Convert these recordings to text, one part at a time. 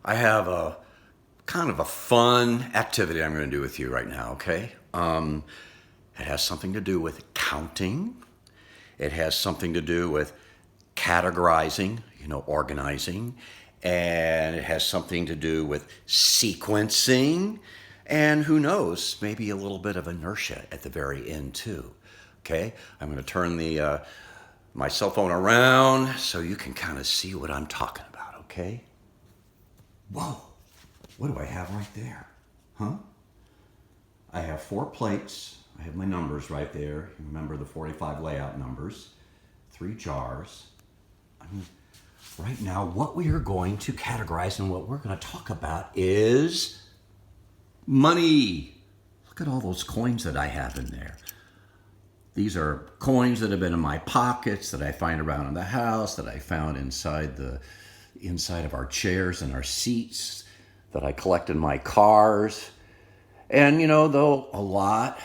I have a kind of a fun activity I'm going to do with you right now, okay? It has something to do with counting. It has something to do with categorizing, organizing. And it has something to do with sequencing. And who knows, maybe a little bit of inertia at the very end, too. Okay? I'm going to turn my cell phone around so you can kind of see what I'm talking about, okay? Whoa, what do I have right there? Huh? I have 4 plates. I have my numbers right there. You remember the 45 layout numbers. 3 jars. Right now, what we are going to categorize and what we're going to talk about is money. Look at all those coins that I have in there. These are coins that have been in my pockets, that I find around in the house, that I found inside of our chairs and our seats, that I collect in my cars. And though a lot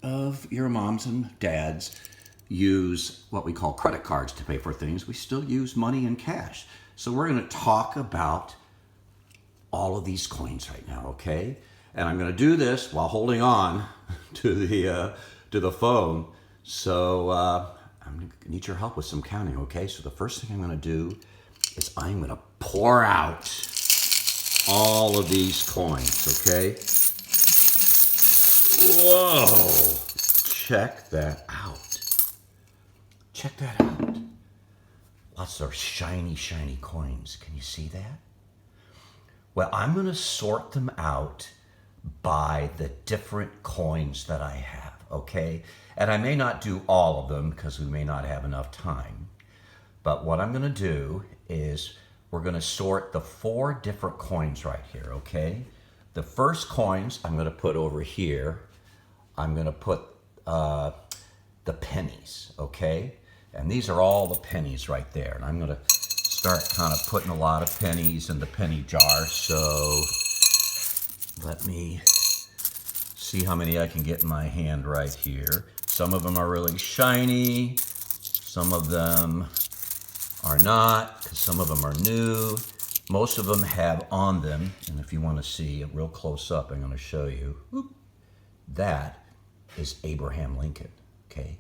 of your moms and dads use what we call credit cards to pay for things, we still use money and cash. So we're going to talk about all of these coins right now, okay? And I'm going to do this while holding on to the phone. So I'm going to need your help with some counting, okay? So the first thing I'm going to do is I'm going to pour out all of these coins, okay? Whoa! Check that out. Check that out. Lots of shiny, shiny coins. Can you see that? Well, I'm going to sort them out by the different coins that I have, okay? And I may not do all of them because we may not have enough time. But what I'm going to do is we're going to sort the 4 different coins right here, okay? The first coins I'm going to put over here. I'm going to put the pennies, okay? And these are all the pennies right there. And I'm going to start kind of putting a lot of pennies in the penny jar. So let me see how many I can get in my hand right here. Some of them are really shiny. Some of them are not, because some of them are new. Most of them have on them, and if you want to see it real close up, I'm going to show you. Whoop. That is Abraham Lincoln, okay?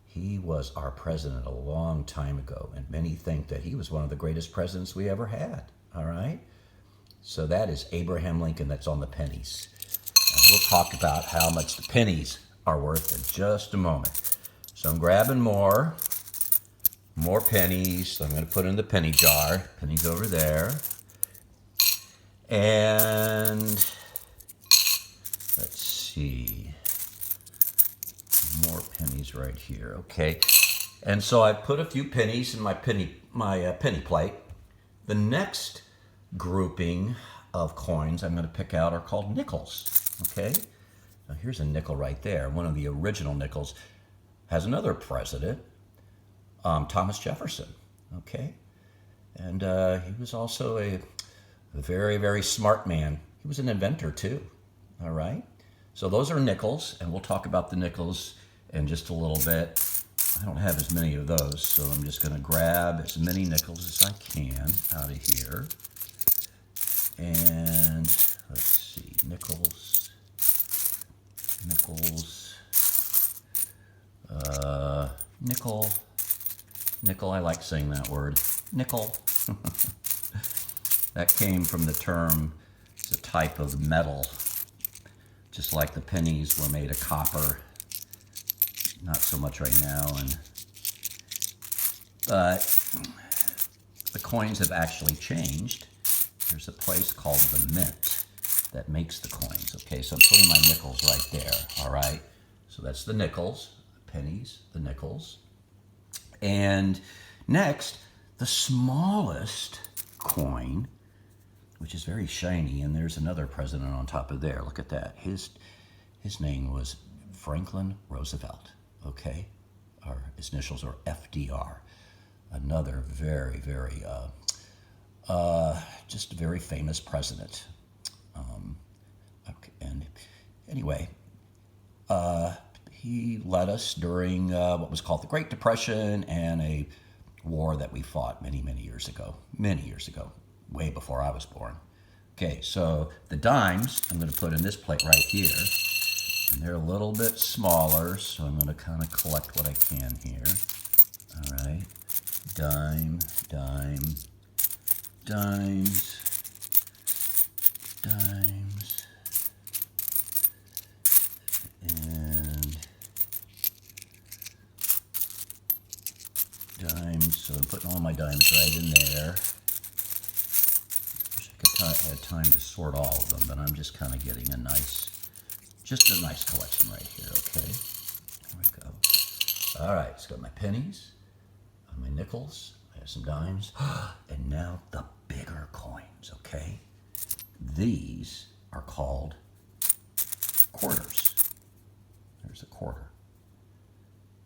He was our president a long time ago, and many think that he was one of the greatest presidents we ever had, all right? So that is Abraham Lincoln that's on the pennies. And we'll talk about how much the pennies are worth in just a moment. So I'm grabbing more pennies. So I'm going to put in the penny jar. Pennies over there. And let's see. More pennies right here. Okay. And so I put a few pennies in my penny plate. The next grouping of coins I'm going to pick out are called nickels. Okay. Now here's a nickel right there. One of the original nickels has another president, Thomas Jefferson. Okay. And he was also a very, very smart man. He was an inventor too. All right. So those are nickels, and we'll talk about the nickels in just a little bit. I don't have as many of those, so I'm just going to grab as many nickels as I can out of here. And let's see, nickels, nickel, I like saying that word, nickel. That came from the term, it's a type of metal, just like the pennies were made of copper. Not so much right now, but the coins have actually changed. There's a place called the Mint that makes the coins. Okay, so I'm putting my nickels right there, all right? So that's the nickels, the pennies, the nickels. And next, the smallest coin, which is very shiny, and there's another president on top of there. Look at that. His name was Franklin Roosevelt, okay? His initials are FDR. Another very, very, just a very famous president. Okay, and anyway, he led us during what was called the Great Depression and a war that we fought many, many years ago, way before I was born. Okay, so the dimes I'm going to put in this plate right here. And they're a little bit smaller, so I'm going to kind of collect what I can here. All right. Dime, dime, dimes, dimes, and dimes. So I'm putting all my dimes right in there. Wish I could had time to sort all of them, but I'm just kind of getting a nice collection right here, okay? There we go. All right, so got my pennies, my nickels, I have some dimes, and now the bigger coins, okay? These are called quarters. There's a quarter.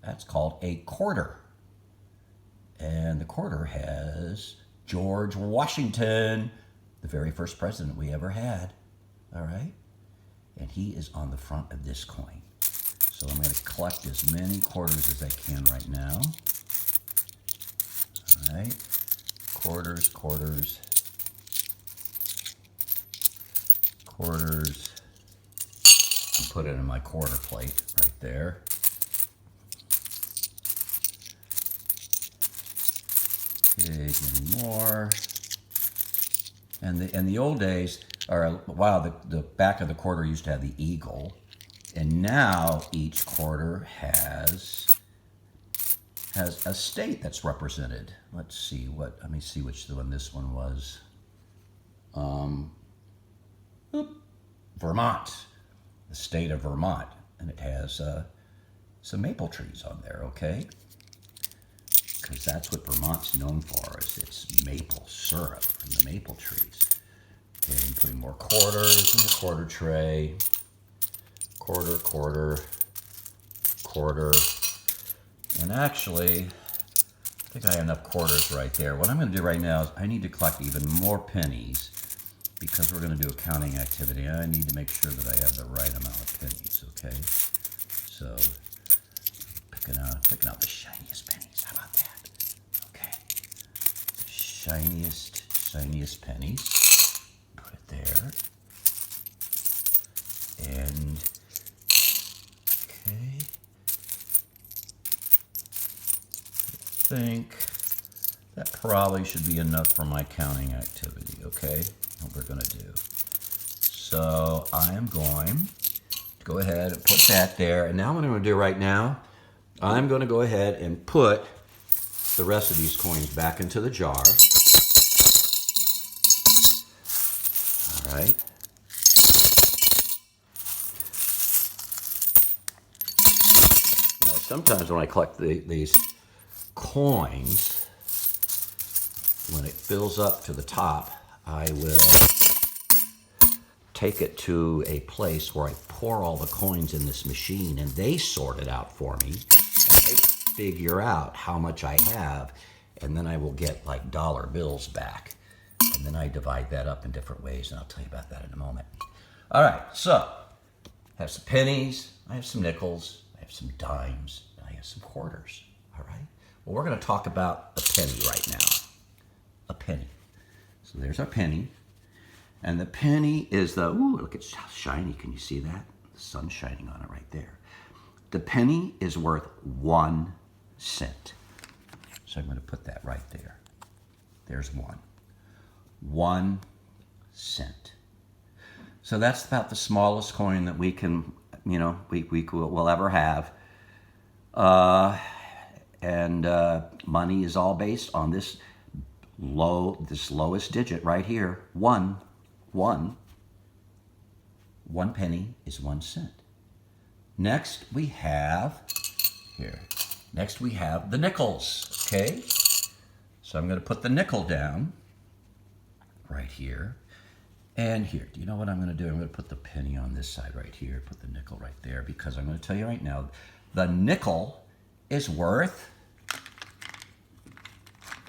That's called a quarter. And the quarter has George Washington, the very first president we ever had, all right? And he is on the front of this coin. So I'm going to collect as many quarters as I can right now. All right, quarters, quarters, quarters. And put it in my quarter plate right there. Okay, getting more. And the old days, wow, the back of the quarter used to have the eagle, and now each quarter has a state that's represented. Let me see which one this one was. Vermont, the state of Vermont, and it has some maple trees on there, okay? Because that's what Vermont's known for, is its maple syrup from the maple trees. Okay, I'm putting more quarters in the quarter tray. Quarter, quarter, quarter. And actually, I think I have enough quarters right there. What I'm going to do right now is I need to collect even more pennies because we're going to do a counting activity. I need to make sure that I have the right amount of pennies, okay? So, picking out the shiniest pennies. How about that? Okay. The shiniest pennies. Put it there. And, okay. I think that probably should be enough for my counting activity, okay? What we're gonna do. So I am going to go ahead and put that there. And now what I'm gonna do right now, I'm gonna go ahead and put the rest of these coins back into the jar. All right. Now sometimes when I collect these coins, when it fills up to the top, I will take it to a place where I pour all the coins in this machine and they sort it out for me and they figure out how much I have, and then I will get like dollar bills back, and then I divide that up in different ways, and I'll tell you about that in a moment. All right, so I have some pennies, I have some nickels, I have some dimes, and I have some quarters. All right, well, we're going to talk about a penny right now. A penny. So there's our penny. And the penny is ooh, look, it's shiny. Can you see that? The sun's shining on it right there. The penny is worth 1 cent. So I'm going to put that right there. There's one. 1 cent. So that's about the smallest coin that we can, we'll ever have. And money is all based on this lowest digit right here, 1. 1 penny is 1 cent. Next we have the nickels, okay? So I'm going to put the nickel down right here. And here, do you know what I'm going to do? I'm going to put the penny on this side right here, put the nickel right there, because I'm going to tell you right now, the nickel is worth,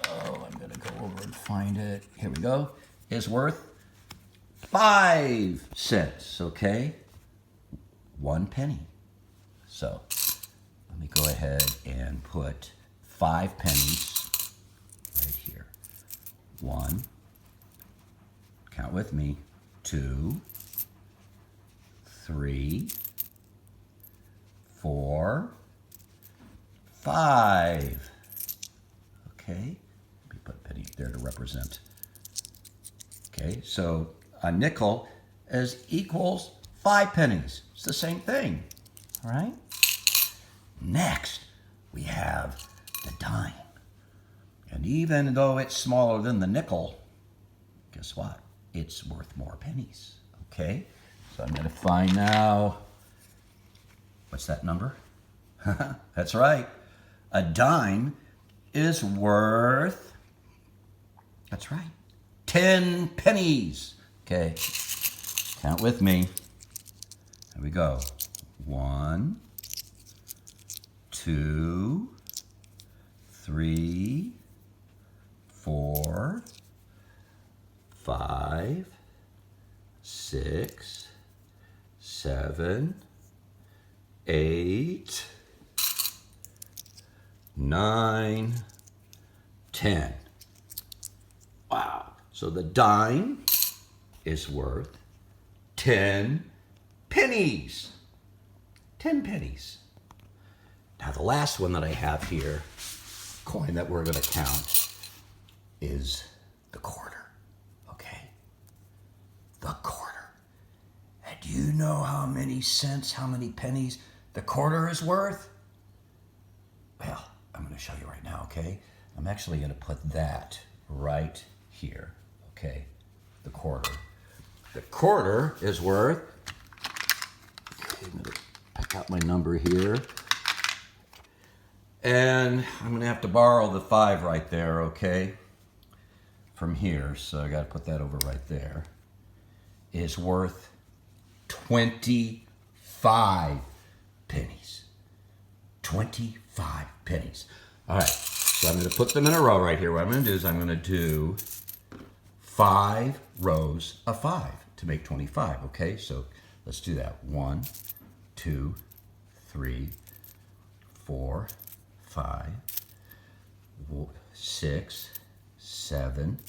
I'm going to go over and find it. Here we go. Is worth 5 cents, okay? 1 penny. So let me go ahead and put 5 pennies right here. 1, count with me, 2, 3, 4, 5. Okay, let me put a penny there to represent. Okay, so a nickel equals 5 pennies. It's the same thing, all right? Next, we have the dime. And even though it's smaller than the nickel, guess what? It's worth more pennies, okay? So I'm going to find now, what's that number? That's right. A dime is worth, that's right, 10 pennies. Okay, count with me. Here we go. 1, 2, 3, 4, 5, 6, 7, 8, 9, 10. Wow. So the dime is worth 10 pennies. 10 pennies. Now the last one that I have here, coin that we're going to count, is the quarter. Okay? The quarter. And do you know how many cents, how many pennies the quarter is worth? Well, I'm going to show you right now, okay? I'm actually going to put that right here, okay? The quarter. The quarter is worth, okay, I'm going to pick out my number here. And I'm going to have to borrow the 5 right there, okay? From here, so I got to put that over right there. Is worth 25 pennies. 25 pennies. All right, so I'm going to put them in a row right here. What I'm going to do is I'm going to do 5 rows of 5 to make 25, okay? So let's do that. 1, 2, 3, 4, 5, 6, 7,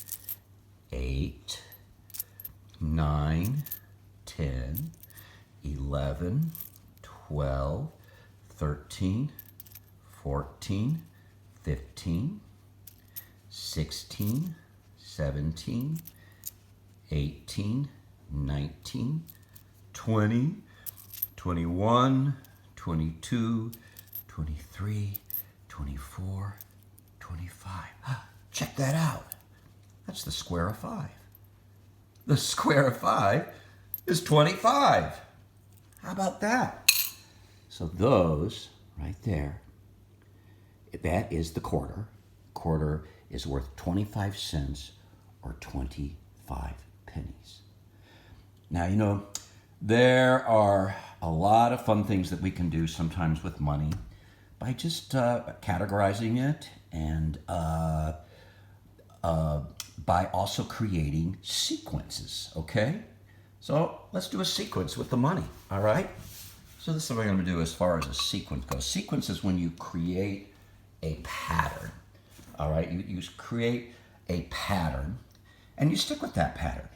8, 9, 10, 11, 12, 13, 14, 15, 16, 17, 18, 19, 20, 21, 22, 23, 24, 25. Check that out. That's the square of 5. The square of 5 is 25. How about that? So those right there, that is the quarter. Quarter is worth 25 cents or 25 pennies. Now, you know, there are a lot of fun things that we can do sometimes with money by just categorizing it and by also creating sequences, okay? So let's do a sequence with the money, all right? So this is what I'm going to do as far as a sequence goes. Sequence is when you create a pattern, all right? You create a pattern, and you stick with that pattern.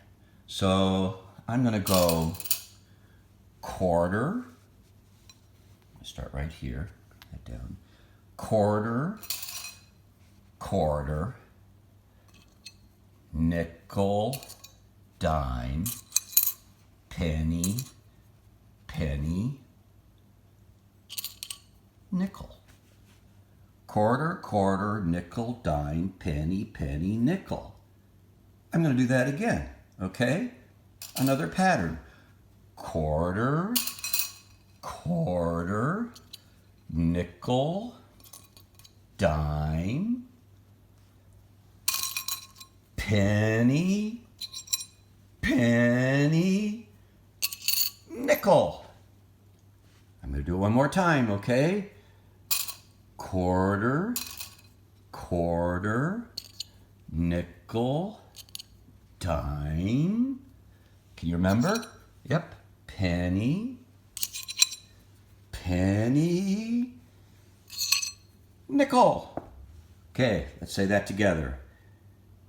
So I'm going to go quarter. Start right here. Put that down. Quarter, quarter, nickel, dime, penny, penny, nickel. Quarter, quarter, nickel, dime, penny, penny, nickel. I'm going to do that again, okay? Another pattern. Quarter, quarter, nickel, dime, penny, penny, nickel. I'm going to do it one more time, okay? Quarter, quarter, nickel, dime. Can you remember? Yep. Penny, penny, nickel. Okay, let's say that together.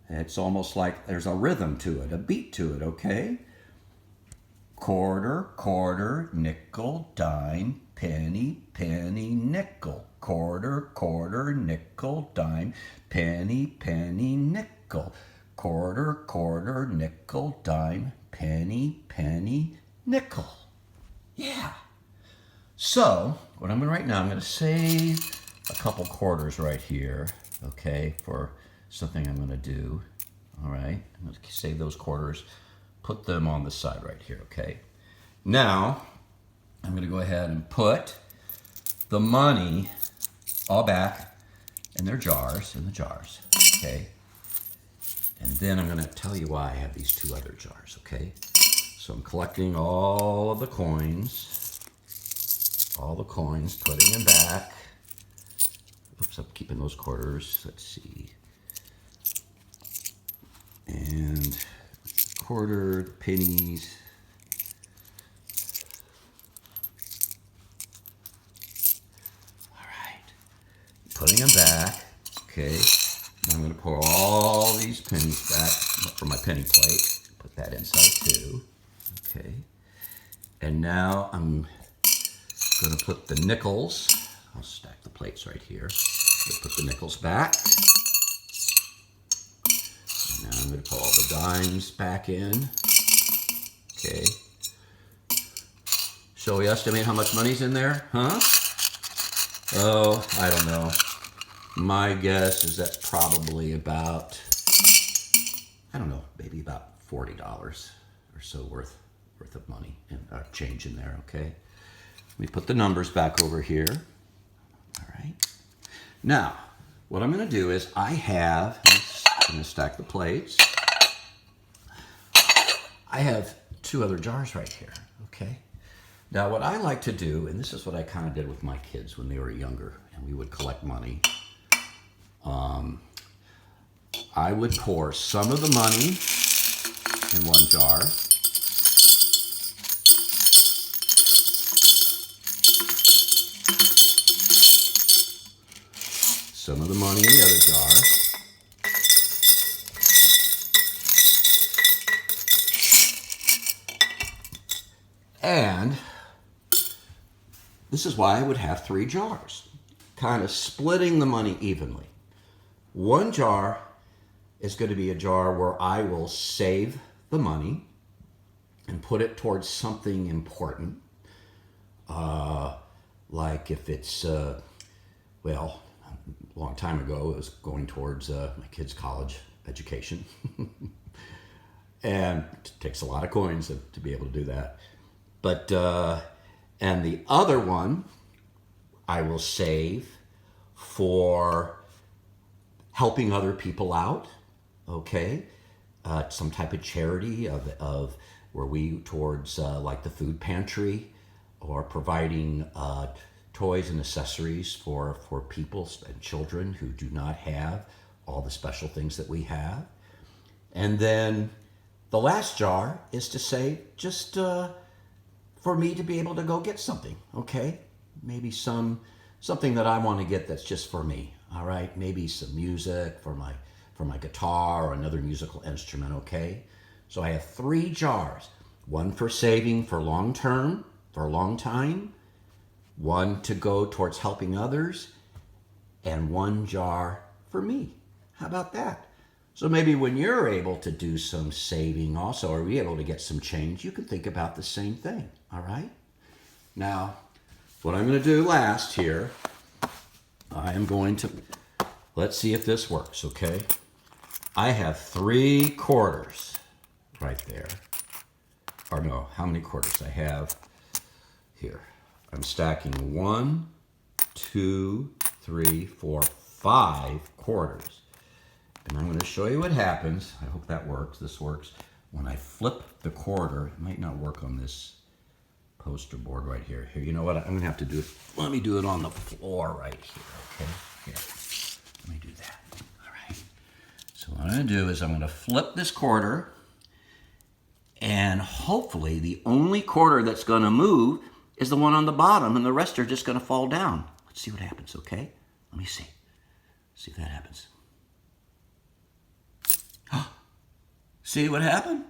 It's almost like there's a rhythm to it, a beat to it, okay? quarter, quarter, nickel, dime, penny, penny, nickel. Quarter, quarter, nickel, dime, penny, penny, nickel. Quarter, quarter, nickel, dime, penny, penny, nickel. Yeah. So, what I'm going to right now, I'm going to save a couple quarters right here, okay, for something I'm going to do. All right, I'm going to save those quarters, put them on the side right here, okay. Now, I'm going to go ahead and put the money all back in their jars, okay. And then I'm going to tell you why I have these two other jars, okay. So I'm collecting all of the coins, putting them back. Oops, I'm keeping those quarters. Let's see. And quarter, pennies. All right. Putting them back. Okay. Now I'm going to pour all these pennies back from my penny plate. Put that inside too. Okay. And now I'm going to put the nickels. I'll stack the plates right here. Put the nickels back. And now I'm going to put all the dimes back in. Okay. Shall we estimate how much money's in there? Huh? Oh, I don't know. My guess is that probably about, I don't know, maybe about $40 or so worth of money and change in there, okay? Let me put the numbers back over here. All right. Now, what I'm going to do is I'm going to stack the plates. I have two other jars right here, okay? Now, what I like to do, and this is what I kind of did with my kids when they were younger, and we would collect money. I would pour some of the money in one jar. Some of the money in the other jar. And this is why I would have three jars, kind of splitting the money evenly. One jar is going to be a jar where I will save the money and put it towards something important. Like if it's, well, a long time ago, it was going towards my kids' college education. And it takes a lot of coins to be able to do that. But, and the other one I will save for helping other people out, okay? Some type of charity of where we towards like the food pantry or providing toys and accessories for people and children who do not have all the special things that we have. And then the last jar is to say just for me to be able to go get something, okay? Maybe something that I want to get that's just for me, all right? Maybe some music for my guitar or another musical instrument, okay? So I have three jars, one for saving for long term, for a long time, one to go towards helping others, and one jar for me. How about that? So maybe when you're able to do some saving also, or be able to get some change, you can think about the same thing, all right? Now, what I'm going to do last here, I am going to, let's see if this works, okay? I have 3 quarters right there. Or no, how many quarters I have here? I'm stacking 1, 2, 3, 4, 5 quarters. And I'm going to show you what happens. I hope that works. This works. When I flip the quarter, it might not work on this poster board right here. Here, you know what? I'm going to have to do it. Let me do it on the floor right here, okay? Here, let me do that. All right. So what I'm going to do is I'm going to flip this quarter, and hopefully the only quarter that's going to move is the one on the bottom, and the rest are just going to fall down. Let's see what happens, okay? Let me see. See if that happens. See what happened?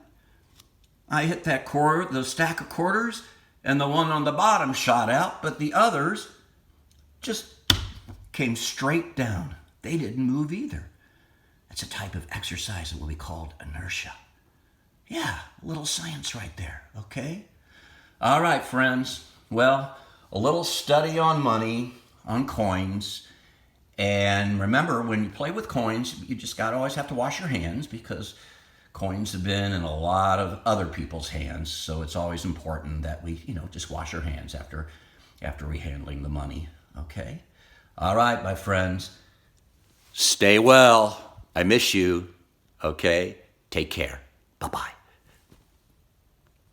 I hit that quarter, the stack of quarters, and the one on the bottom shot out, but the others just came straight down. They didn't move either. That's a type of exercise that will be called inertia. Yeah, a little science right there, okay? All right, friends. Well, a little study on money, on coins. And remember, when you play with coins, you just got to always have to wash your hands because coins have been in a lot of other people's hands. So it's always important that we, just wash our hands after rehandling the money, okay? All right, my friends. Stay well. I miss you, okay? Take care. Bye-bye.